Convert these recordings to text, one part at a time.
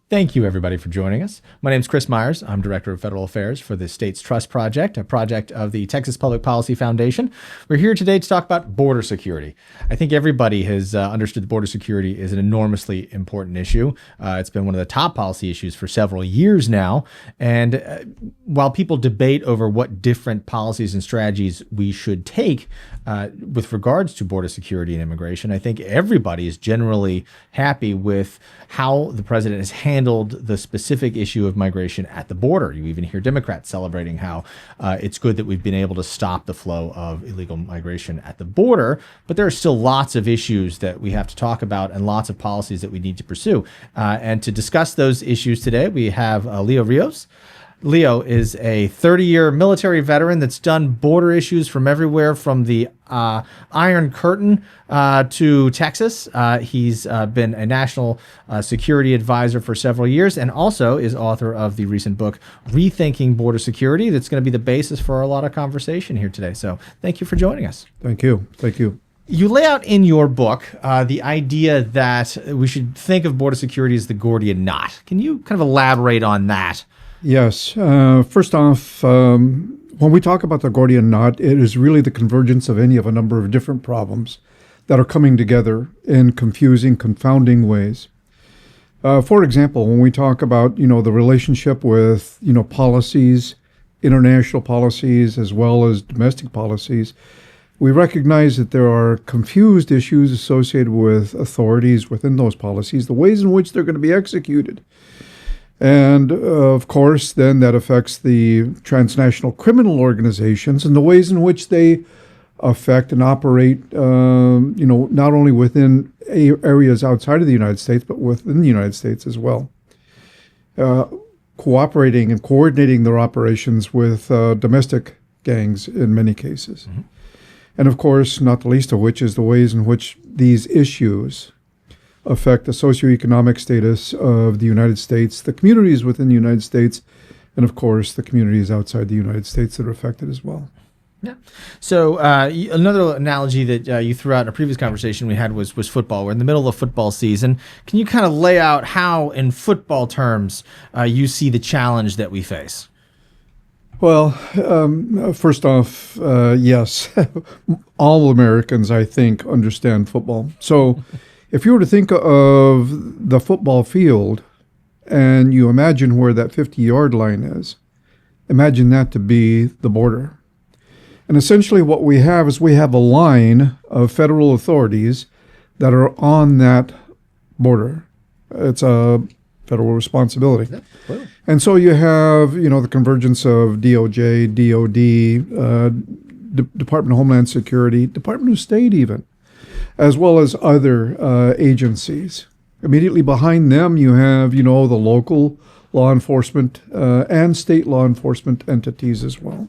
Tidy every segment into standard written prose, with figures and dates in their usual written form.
Thank you, everybody, for joining us. My name is Chris Myers. I'm Director of Federal Affairs for the State's Trust Project, a project of the Texas Public Policy Foundation. We're here today to talk about border security. I think everybody has understood that border security is an enormously important issue. It's been one of the top policy issues for several years now. And while people debate over what different policies and strategies we should take with regards to border security and immigration, I think everybody is generally happy with how the president has handled the specific issue of migration at the border. You even hear Democrats celebrating how it's good that we've been able to stop the flow of illegal migration at the border, but there are still lots of issues that we have to talk about and lots of policies that we need to pursue. And to discuss those issues today, we have Leon Rios. Leo is a 30-year military veteran that's done border issues from everywhere from the Iron Curtain to Texas. He's been a national security advisor for several years and also is author of the recent book, Rethinking Border Security, that's going to be the basis for a lot of conversation here today. So thank you for joining us. Thank you. Thank you. You lay out in your book the idea that we should think of border security as the Gordian knot. Can you kind of elaborate on that? Yes. First off, when we talk about the Gordian knot, it is really the convergence of any of a number of different problems that are coming together in confusing, confounding ways. For example, when we talk about, the relationship with, policies, international policies, as well as domestic policies, we recognize that there are confused issues associated with authorities within those policies, the ways in which they're going to be executed. And of course, then that affects the transnational criminal organizations and the ways in which they affect and operate, not only within areas outside of the United States, but within the United States as well. Cooperating and coordinating their operations with domestic gangs in many cases. Mm-hmm. And of course, not the least of which is the ways in which these issues affect the socioeconomic status of the United States, the communities within the United States, and of course, the communities outside the United States that are affected as well. Yeah. So another analogy that you threw out in a previous conversation we had was football. We're in the middle of football season. Can you kind of lay out how, in football terms, you see the challenge that we face? Well, first off, yes, all Americans, I think, understand football. So if you were to think of the football field and you imagine where that 50-yard line is, imagine that to be the border. And essentially what we have is we have a line of federal authorities that are on that border. It's a federal responsibility. Yeah, cool. And so you have, the convergence of DOJ, DOD, Department of Homeland Security, Department of State even, as well as other agencies. Immediately behind them, you have, the local law enforcement and state law enforcement entities as well.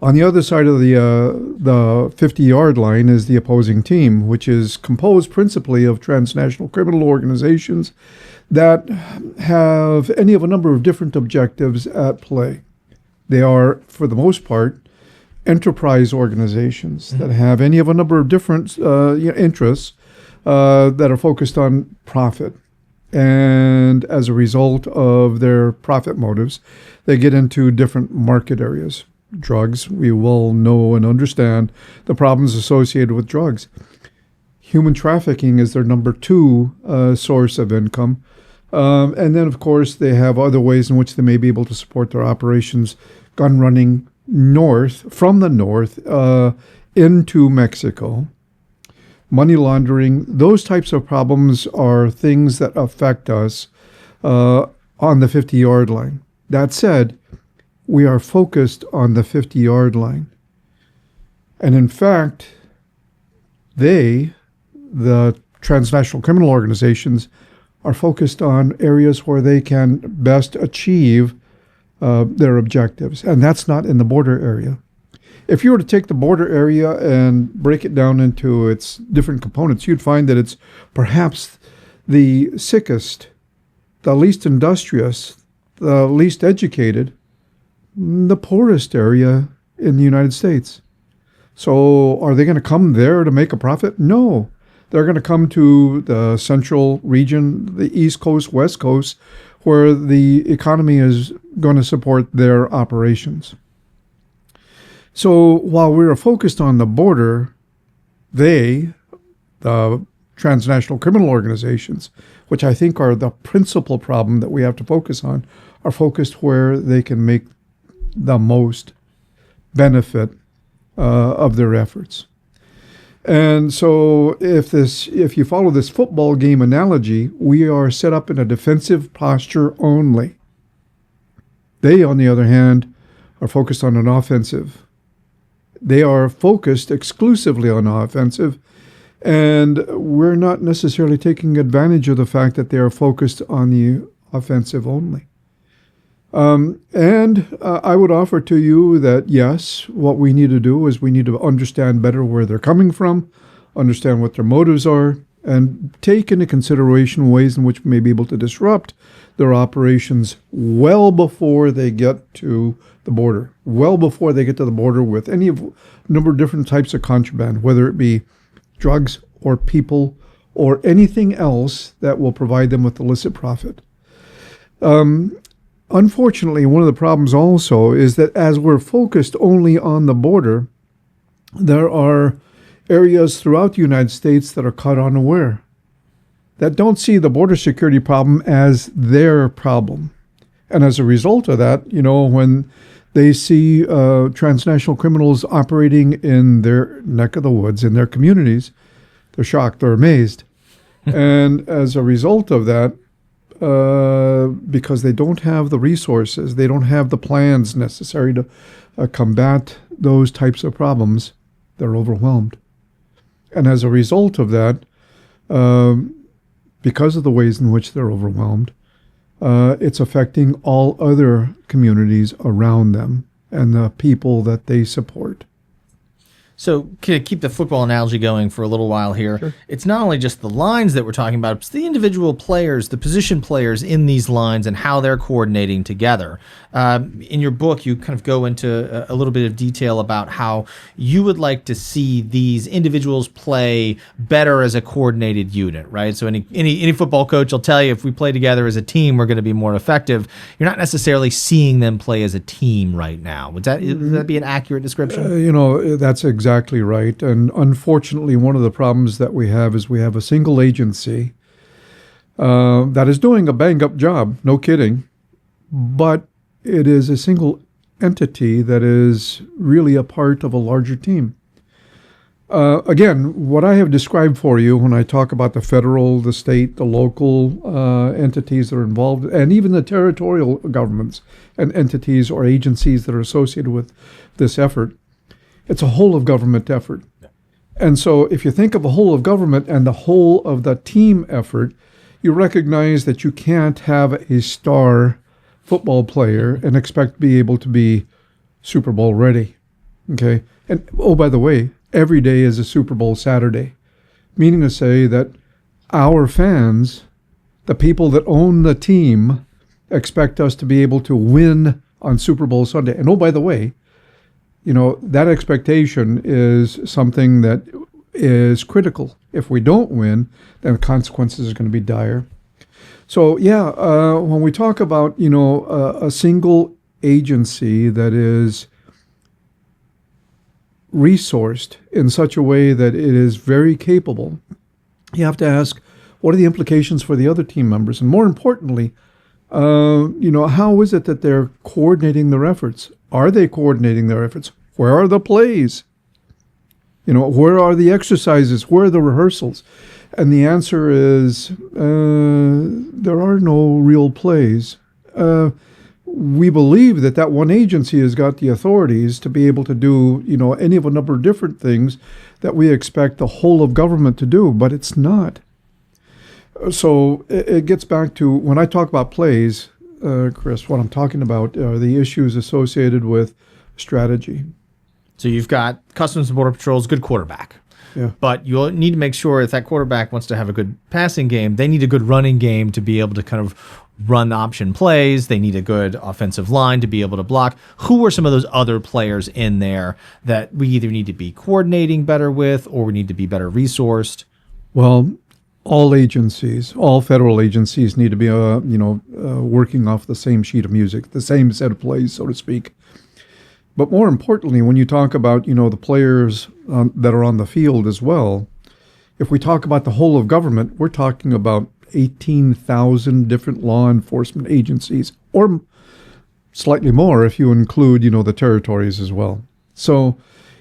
On the other side of the 50-yard line is the opposing team, which is composed principally of transnational criminal organizations that have any of a number of different objectives at play. They are, for the most part, enterprise organizations that have any of a number of different interests that are focused on profit. And as a result of their profit motives, they get into different market areas. Drugs, we will know and understand the problems associated with drugs. Human trafficking is their number 2 source of income. And then, of course, they have other ways in which they may be able to support their operations, gun running from the north into Mexico, money laundering. Those types of problems are things that affect us on the 50-yard line. That said, we are focused on the 50-yard line. And in fact, the transnational criminal organizations, are focused on areas where they can best achieve their objectives. And that's not in the border area. If you were to take the border area and break it down into its different components, you'd find that it's perhaps the sickest, the least industrious, the least educated, the poorest area in the United States. So are they going to come there to make a profit? No. They're going to come to the central region, the East Coast, West Coast, where the economy is going to support their operations. So while we are focused on the border, the transnational criminal organizations, which I think are the principal problem that we have to focus on, are focused where they can make the most benefit of their efforts. And so if you follow this football game analogy, we are set up in a defensive posture only. They, on the other hand, are focused on an offensive. They are focused exclusively on offensive, and we're not necessarily taking advantage of the fact that they are focused on the offensive only. I would offer to you that, yes, what we need to do is we need to understand better where they're coming from, understand what their motives are, and take into consideration ways in which we may be able to disrupt their operations well before they get to the border, with any number of different types of contraband, whether it be drugs or people or anything else that will provide them with illicit profit. Unfortunately, one of the problems also is that as we're focused only on the border, there are areas throughout the United States that are caught unaware, that don't see the border security problem as their problem. And as a result of that, when they see transnational criminals operating in their neck of the woods, in their communities, they're shocked, they're amazed. And as a result of that, because they don't have the resources, they don't have the plans necessary to combat those types of problems, they're overwhelmed. And as a result of that, because of the ways in which they're overwhelmed, it's affecting all other communities around them and the people that they support. So to keep the football analogy going for a little while here, sure. It's not only just the lines that we're talking about, it's the individual players, the position players in these lines and how they're coordinating together. In your book, you kind of go into a little bit of detail about how you would like to see these individuals play better as a coordinated unit, right? So any football coach will tell you if we play together as a team, we're going to be more effective. You're not necessarily seeing them play as a team right now. Would that be an accurate description? That's exactly right. And unfortunately, one of the problems that we have is we have a single agency that is doing a bang-up job, no kidding, but it is a single entity that is really a part of a larger team. Again, what I have described for you when I talk about the federal, the state, the local entities that are involved, and even the territorial governments and entities or agencies that are associated with this effort, it's a whole of government effort. And so if you think of a whole of government and the whole of the team effort, you recognize that you can't have a star football player and expect to be able to be Super Bowl ready. Okay? And oh, by the way, every day is a Super Bowl Saturday, meaning to say that our fans, the people that own the team, expect us to be able to win on Super Bowl Sunday. And oh, by the way, that expectation is something that is critical. If we don't win, then the consequences are going to be dire. So, when we talk about, a single agency that is resourced in such a way that it is very capable, you have to ask, what are the implications for the other team members? And more importantly, how is it that they're coordinating their efforts? Are they coordinating their efforts? Where are the plays? Where are the exercises? Where are the rehearsals? And the answer is there are no real plays. We believe that one agency has got the authorities to be able to do, any of a number of different things that we expect the whole of government to do, but it's not. So it gets back to, when I talk about plays, Chris, what I'm talking about are the issues associated with strategy. So you've got Customs and Border Patrol's good quarterback. Yeah. But you'll need to make sure if that quarterback wants to have a good passing game, they need a good running game to be able to kind of run option plays. They need a good offensive line to be able to block. Who are some of those other players in there that we either need to be coordinating better with or we need to be better resourced? Well, all agencies, all federal agencies need to be, working off the same sheet of music, the same set of plays, so to speak. But more importantly, when you talk about, the players that are on the field as well, if we talk about the whole of government, we're talking about 18,000 different law enforcement agencies, or slightly more if you include, the territories as well. So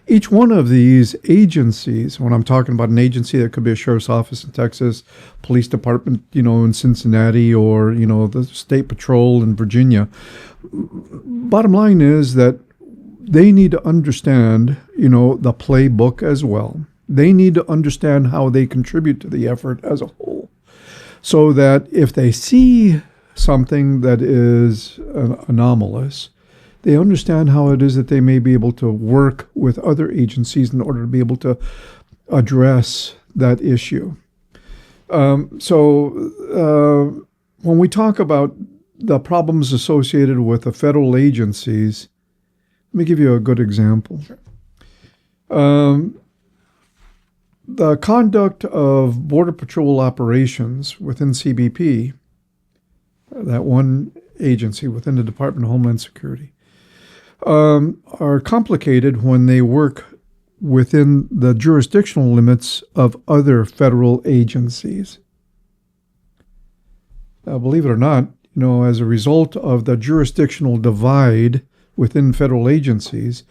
each one of these agencies, when I'm talking about an agency, that could be a sheriff's office in Texas, police department, in Cincinnati, or, the state patrol in Virginia, bottom line is that they need to understand, the playbook as well. They need to understand how they contribute to the effort as a whole, so that if they see something that is anomalous, they understand how it is that they may be able to work with other agencies in order to be able to address that issue. When we talk about the problems associated with the federal agencies, let me give you a good example. The conduct of Border Patrol operations within CBP, that one agency within the Department of Homeland Security, are complicated when they work within the jurisdictional limits of other federal agencies. Now, believe it or not, as a result of the jurisdictional divide within federal agencies,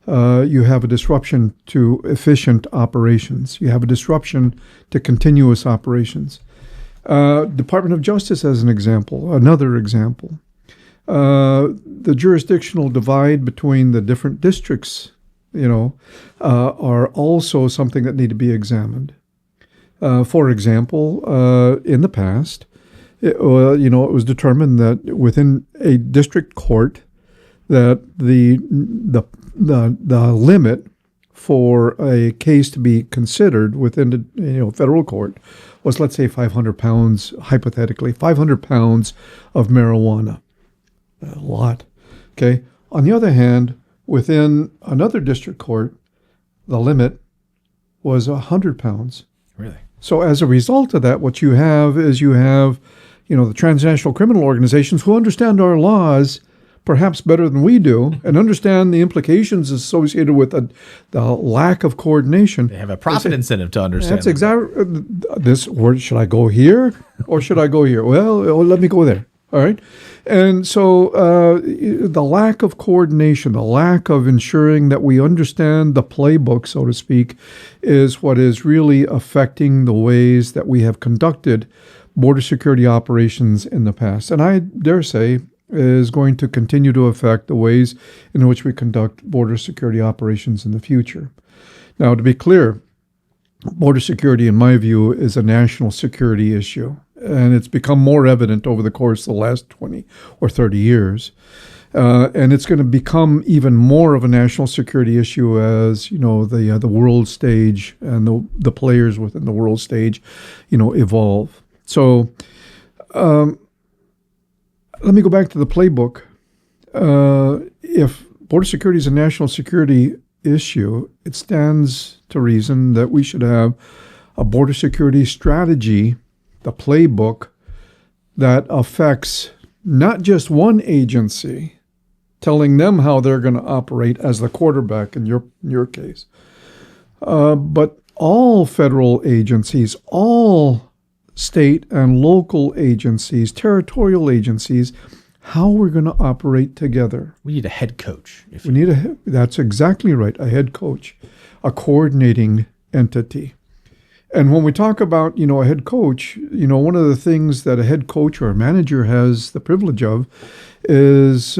you have a disruption to efficient operations. You have a disruption to continuous operations. Department of Justice as an example, another example. The jurisdictional divide between the different districts, are also something that need to be examined. For example, in the past, it was determined that within a district court, that the limit for a case to be considered within the federal court was, let's say, 500 pounds, hypothetically, 500 pounds of marijuana. A lot. Okay. On the other hand, within another district court, the limit was 100 pounds. Really? So as a result of that, what you have is the transnational criminal organizations who understand our laws perhaps better than we do and understand the implications associated with the lack of coordination. They have a profit incentive to understand. That's exactly this. Or should I go here or should I go here? Well, let me go there. All right. And so the lack of coordination, the lack of ensuring that we understand the playbook, so to speak, is what is really affecting the ways that we have conducted border security operations in the past. And I dare say is going to continue to affect the ways in which we conduct border security operations in the future. Now, to be clear, border security, in my view, is a national security issue. And it's become more evident over the course of the last 20 or 30 years. And it's going to become even more of a national security issue as, the world stage and the players within the world stage, evolve. So let me go back to the playbook. If border security is a national security issue, it stands to reason that we should have a border security strategy, the playbook, that affects not just one agency, telling them how they're going to operate as the quarterback in your case, but all federal agencies, all state and local agencies, territorial agencies, how we're going to operate together. We need a head coach. That's exactly right, a head coach, a coordinating entity. And when we talk about, a head coach, one of the things that a head coach or a manager has the privilege of is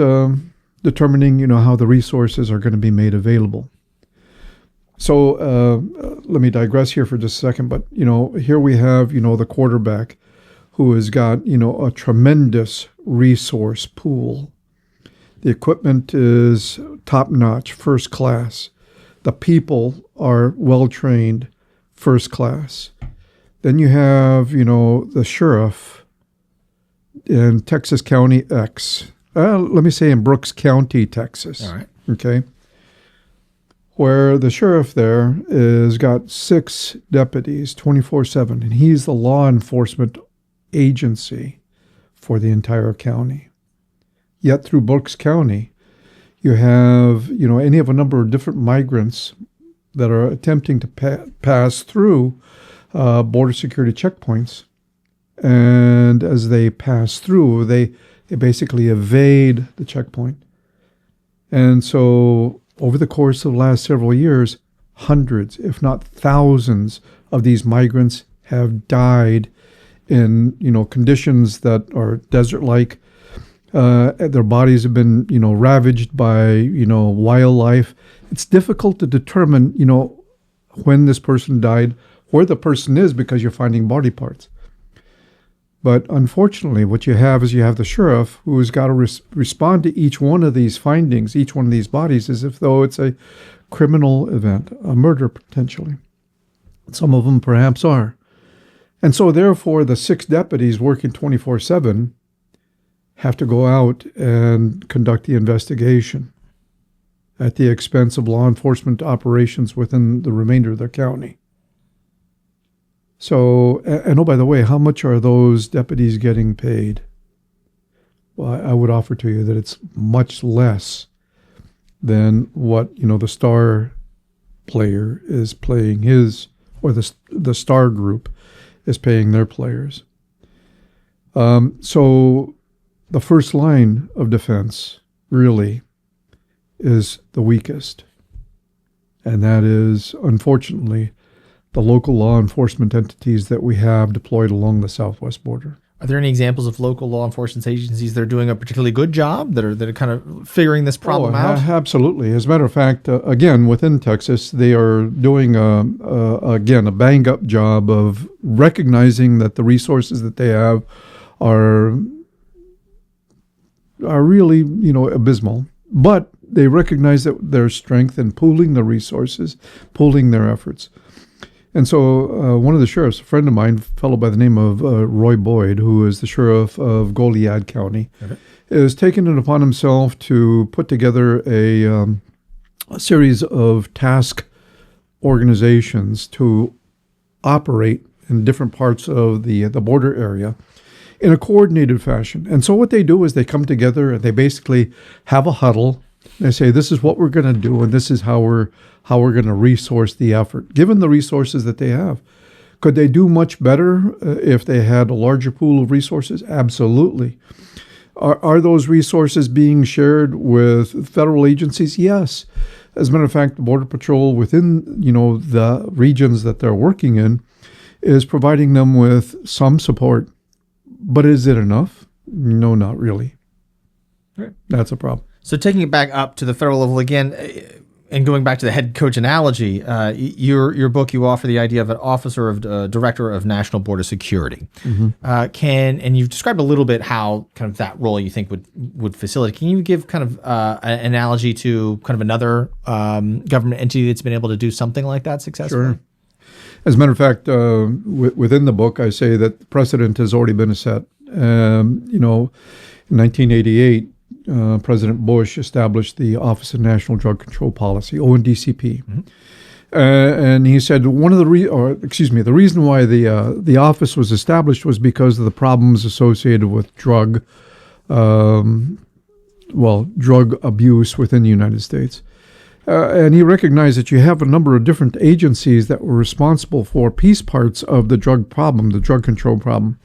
determining, how the resources are going to be made available. So let me digress here for just a second. But, here we have, the quarterback who has got, a tremendous resource pool. The equipment is top-notch, first class. The people are well-trained, first class. Then you have, the sheriff in Texas County X. Let me say in Brooks County, Texas. All right. Okay. where the sheriff there is got 6 deputies 24/7, and he's the law enforcement agency for the entire county. Yet through Brooks County, you have, any of a number of different migrants that are attempting to pass through border security checkpoints. And as they pass through, they basically evade the checkpoint. And so over the course of the last several years, hundreds, if not thousands, of these migrants have died in, conditions that are desert-like. Their bodies have been, ravaged by, wildlife. It's difficult to determine, when this person died, where the person is, because you're finding body parts. But unfortunately, what you have is the sheriff who's got to respond to each one of these findings, each one of these bodies, as if though it's a criminal event, a murder potentially. Some of them perhaps are. And so therefore, the 6 deputies working 24/7 have to go out and conduct the investigation at the expense of law enforcement operations within the remainder of the county. So, and oh, by the way, how much are those deputies getting paid? Well, I would offer to you that it's much less than what, the star player is paying his, or the star group is paying their players. So the first line of defense really is the weakest. And that is, unfortunately, the local law enforcement entities that we have deployed along the southwest border. Are there any examples of local law enforcement agencies that are doing a particularly good job, that are kind of figuring this problem out? Absolutely. As a matter of fact, again, within Texas, they are doing, again, a bang-up job of recognizing that the resources that they have are really, abysmal. But they recognize that there's strength in pooling the resources, pooling their efforts. And so one of the sheriffs, a friend of mine, a fellow by the name of Roy Boyd, who is the sheriff of Goliad County, is taking it upon himself to put together a series of task organizations to operate in different parts of the border area in a coordinated fashion. And so what they do is they come together and they basically have a huddle. They say, this is what we're going to do, and this is how we're going to resource the effort, given the resources that they have. Could they do much better if they had a larger pool of resources? Absolutely. Are those resources being shared with federal agencies? Yes. As a matter of fact, the Border Patrol within, the regions that they're working in is providing them with some support. But is it enough? No, not really. Right. That's a problem. So taking it back up to the federal level again, and going back to the head coach analogy, your book, you offer the idea of an officer of director of national border security. Mm-hmm. And you've described a little bit how kind of that role you think would facilitate. Can you give kind of an analogy to kind of another government entity that's been able to do something like that successfully? Sure. As a matter of fact, within the book, I say that the precedent has already been set. In 1988, President Bush established the Office of National Drug Control Policy, ONDCP. Mm-hmm. And he said the reason why the office was established was because of the problems associated with drug abuse within the United States. And he recognized that you have a number of different agencies that were responsible for piece parts of the drug problem, the drug control problem,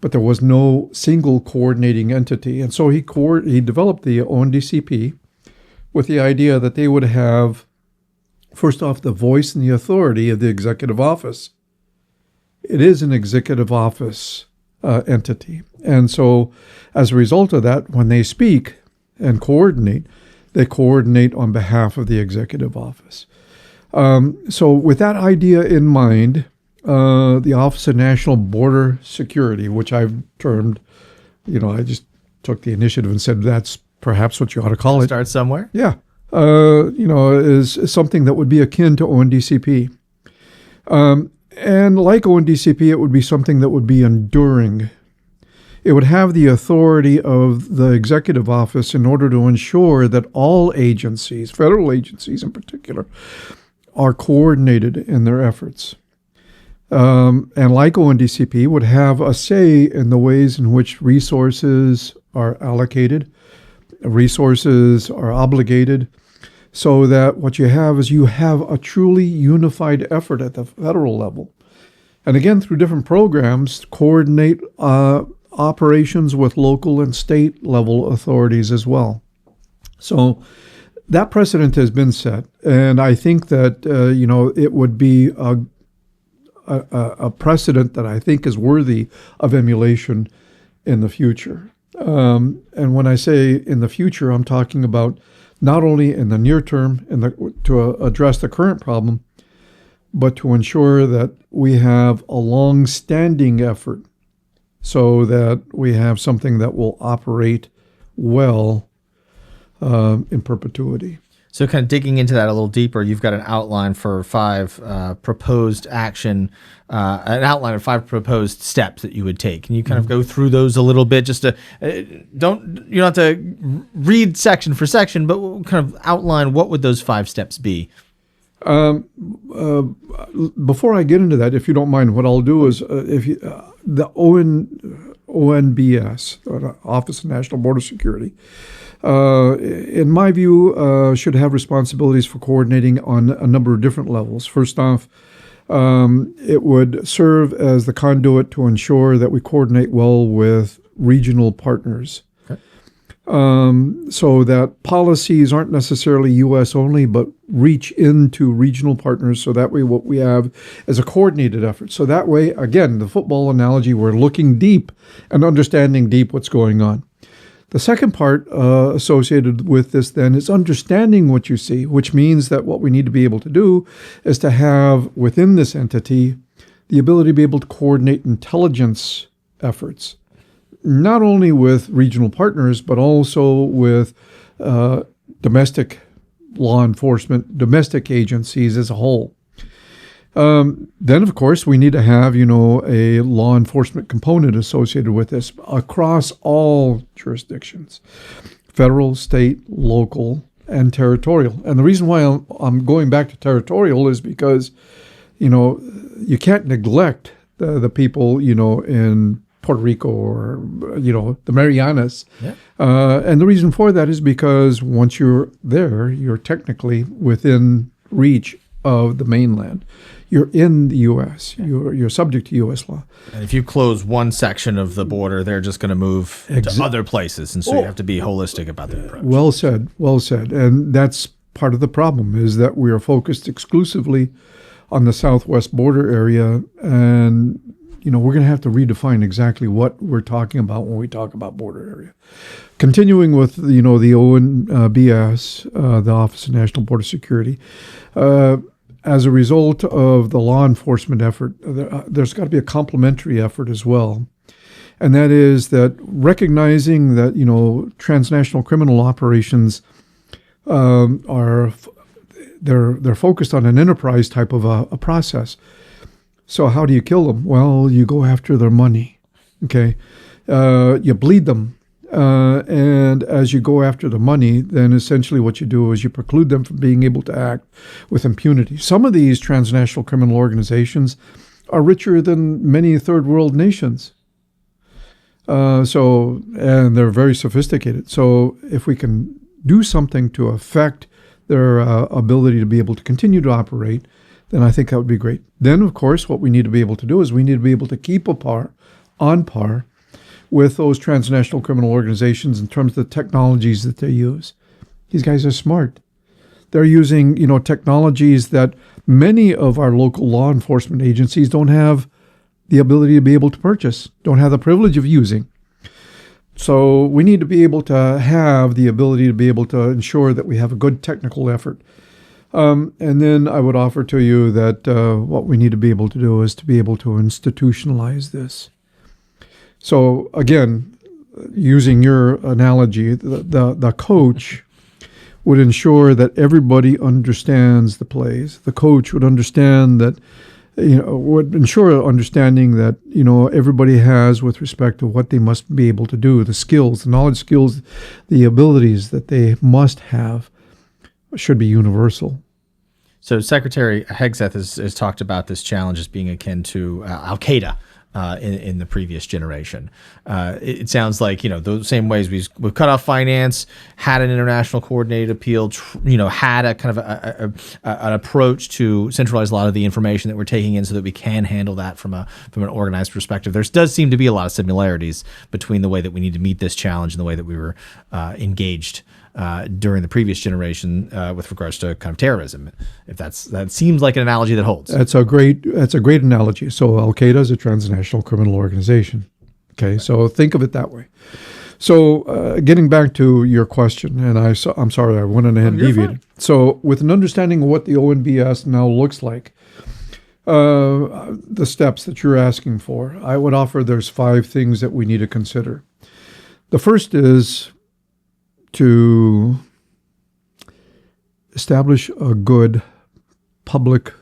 but there was no single coordinating entity. And so he developed the ONDCP with the idea that they would have, first off, the voice and the authority of the executive office. It is an executive office entity. And so as a result of that, when they speak and coordinate, they coordinate on behalf of the executive office. So with that idea in mind, the Office of National Border Security, which I've termed, I just took the initiative and said that's perhaps what you ought to call it. Start somewhere. Yeah. Is something that would be akin to ONDCP. And like ONDCP, it would be something that would be enduring. It would have the authority of the executive office in order to ensure that all agencies, federal agencies in particular, are coordinated in their efforts. And like ONDCP, would have a say in the ways in which resources are allocated, resources are obligated, so that what you have is you have a truly unified effort at the federal level. And again, through different programs, coordinate operations with local and state level authorities as well. So that precedent has been set, and I think that it would be a precedent that I think is worthy of emulation in the future. And when I say in the future, I'm talking about not only in the near term to address the current problem, but to ensure that we have a long-standing effort so that we have something that will operate well in perpetuity. So kind of digging into that a little deeper, you've got an outline for five proposed action, an outline of five proposed steps that you would take. Can you kind of go through those a little bit? Just to you don't have to read section for section, but we'll kind of outline what would those 5 steps be. Before I get into that, if you don't mind, what I'll do is the ONBS, Office of National Border Security, in my view, should have responsibilities for coordinating on a number of different levels. First off, it would serve as the conduit to ensure that we coordinate well with regional partners. So that policies aren't necessarily U.S. only, but reach into regional partners. So that way what we have is a coordinated effort. So that way, again, the football analogy, we're looking deep and understanding deep what's going on. The second part associated with this then is understanding what you see, which means that what we need to be able to do is to have within this entity the ability to be able to coordinate intelligence efforts, not only with regional partners, but also with domestic law enforcement, domestic agencies as a whole. Then, of course, we need to have, a law enforcement component associated with this across all jurisdictions, federal, state, local, and territorial. And the reason why I'm going back to territorial is because, you can't neglect the people, in Puerto Rico or, the Marianas. Yeah. And the reason for that is because once you're there, you're technically within reach of the mainland. You're in the U.S. You're subject to U.S. law. And if you close one section of the border, they're just going to move to other places. And so you have to be holistic about the approach. Well said. Well said. And that's part of the problem is that we are focused exclusively on the southwest border area. And, we're going to have to redefine exactly what we're talking about when we talk about border area. Continuing with, the ONBS, the Office of National Border Security, as a result of the law enforcement effort, there's got to be a complementary effort as well. And that is that recognizing that, transnational criminal operations they're focused on an enterprise type of a process. So how do you kill them? Well, you go after their money, okay? You bleed them. And as you go after the money, then essentially what you do is you preclude them from being able to act with impunity. Some of these transnational criminal organizations are richer than many third world nations. And they're very sophisticated. So if we can do something to affect their ability to be able to continue to operate, then I think that would be great. Then, of course, what we need to be able to do is we need to be able to keep on par with those transnational criminal organizations in terms of the technologies that they use. These guys are smart. They're using, technologies that many of our local law enforcement agencies don't have the ability to be able to purchase, don't have the privilege of using. So we need to be able to have the ability to be able to ensure that we have a good technical effort. And then I would offer to you that what we need to be able to do is to be able to institutionalize this. So again, using your analogy, the coach would ensure that everybody understands the plays. The coach would understand that, would ensure understanding that, everybody has with respect to what they must be able to do, the skills, the knowledge skills, the abilities that they must have should be universal. So Secretary Hegseth has talked about this challenge as being akin to Al-Qaeda in the previous generation. It sounds like, those same ways we've cut off finance, had an international coordinated appeal, had a kind of an approach to centralize a lot of the information that we're taking in so that we can handle that from an organized perspective. There does seem to be a lot of similarities between the way that we need to meet this challenge and the way that we were engaged during the previous generation with regards to kind of terrorism. If that seems like an analogy that holds. That's a great analogy. So Al-Qaeda is a transnational criminal organization. Okay, so think of it that way. So getting back to your question, and I'm sorry, I went ahead and deviated. So with an understanding of what the ONBS now looks like, the steps that you're asking for, I would offer there's 5 things that we need to consider. The first is to establish a good public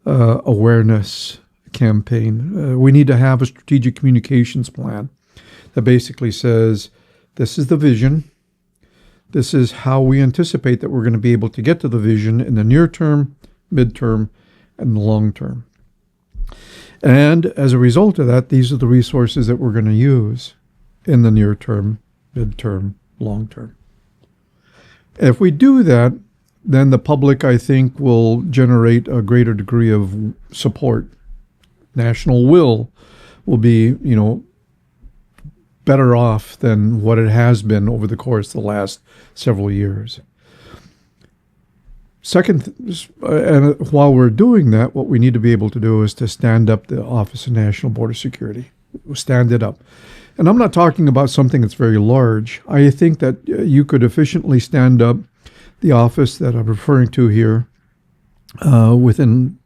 awareness campaign. We need to have a strategic communications plan that basically says, this is the vision. This is how we anticipate that we're going to be able to get to the vision in the near term, midterm, and the long term. And as a result of that, these are the resources that we're going to use in the near term, midterm, long term. If we do that, then the public, I think, will generate a greater degree of support. National will be, better off than what it has been over the course of the last several years. Second, and while we're doing that, what we need to be able to do is to stand up the Office of National Border Security. Stand it up. And I'm not talking about something that's very large. I think that you could efficiently stand up the office that I'm referring to here within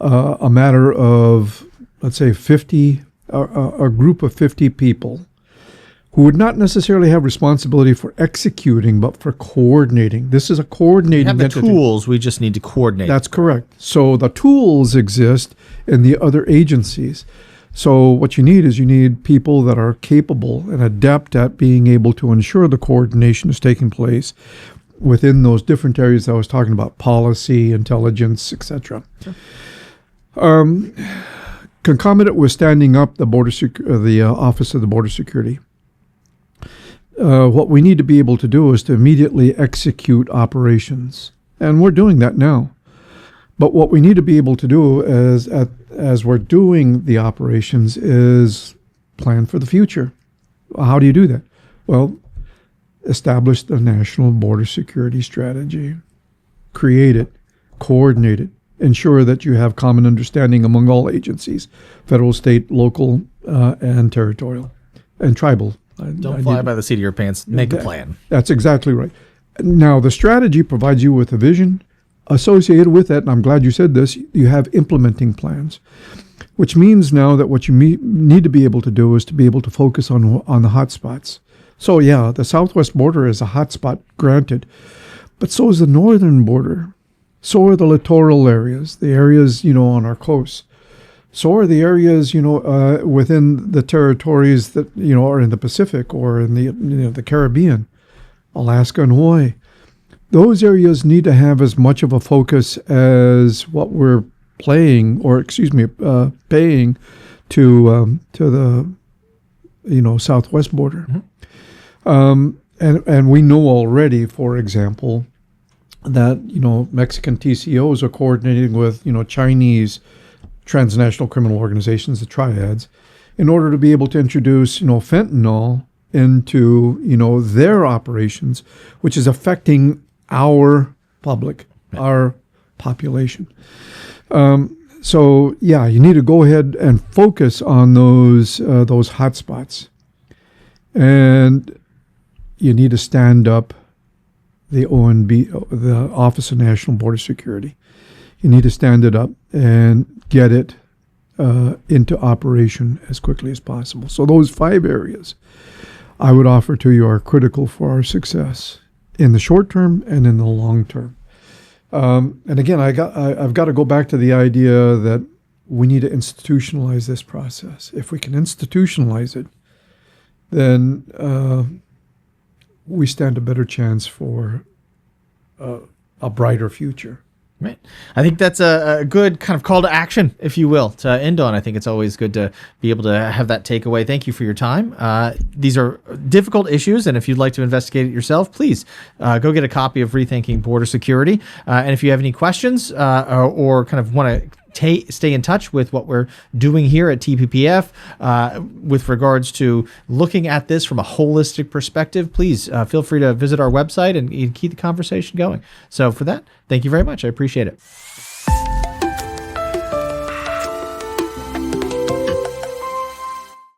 a matter of, let's say, 50, a group of 50 people who would not necessarily have responsibility for executing, but for coordinating. This is a coordinating entity. We have the tools, we just need to coordinate. That's correct. So the tools exist in the other agencies. So what you need people that are capable and adept at being able to ensure the coordination is taking place within those different areas I was talking about, policy, intelligence, etc. Sure. Concomitant with standing up the Office of the Border Security, what we need to be able to do is to immediately execute operations. And we're doing that now. But what we need to be able to do as we're doing the operations is plan for the future. How do you do that? Well, establish the National Border Security Strategy. Create it. Coordinate it. Ensure that you have common understanding among all agencies, federal, state, local, and territorial, and tribal. Don't fly by the seat of your pants. Make a plan. That's exactly right. Now, the strategy provides you with a vision. Associated with that, and I'm glad you said this, you have implementing plans, which means now that what you need to be able to do is to be able to focus on the hot spots. So yeah, the southwest border is a hot spot, granted, but so is the northern border. So are the littoral areas, the areas, on our coast. So are the areas, within the territories that, are in the Pacific or in the Caribbean, Alaska and Hawaii. Those areas need to have as much of a focus as what we're paying to the southwest border. Mm-hmm. And we know already, for example, that Mexican TCOs are coordinating with Chinese transnational criminal organizations, the triads, in order to be able to introduce fentanyl into their operations, which is affecting our public, our population. So yeah, you need to go ahead and focus on those hot spots, and you need to stand up the the Office of National Border Security. You need to stand it up and get it into operation as quickly as possible. So those 5 areas I would offer to you are critical for our success in the short term and in the long term. And again, I've got to go back to the idea that we need to institutionalize this process. If we can institutionalize it, then we stand a better chance for a brighter future. Right. I think that's a good kind of call to action, if you will, to end on. I think it's always good to be able to have that takeaway. Thank you for your time. These are difficult issues, and if you'd like to investigate it yourself, please go get a copy of Rethinking Border Security. And if you have any questions or kind of want to stay in touch with what we're doing here at TPPF with regards to looking at this from a holistic perspective, please feel free to visit our website and keep the conversation going. So for that, thank you very much. I appreciate it.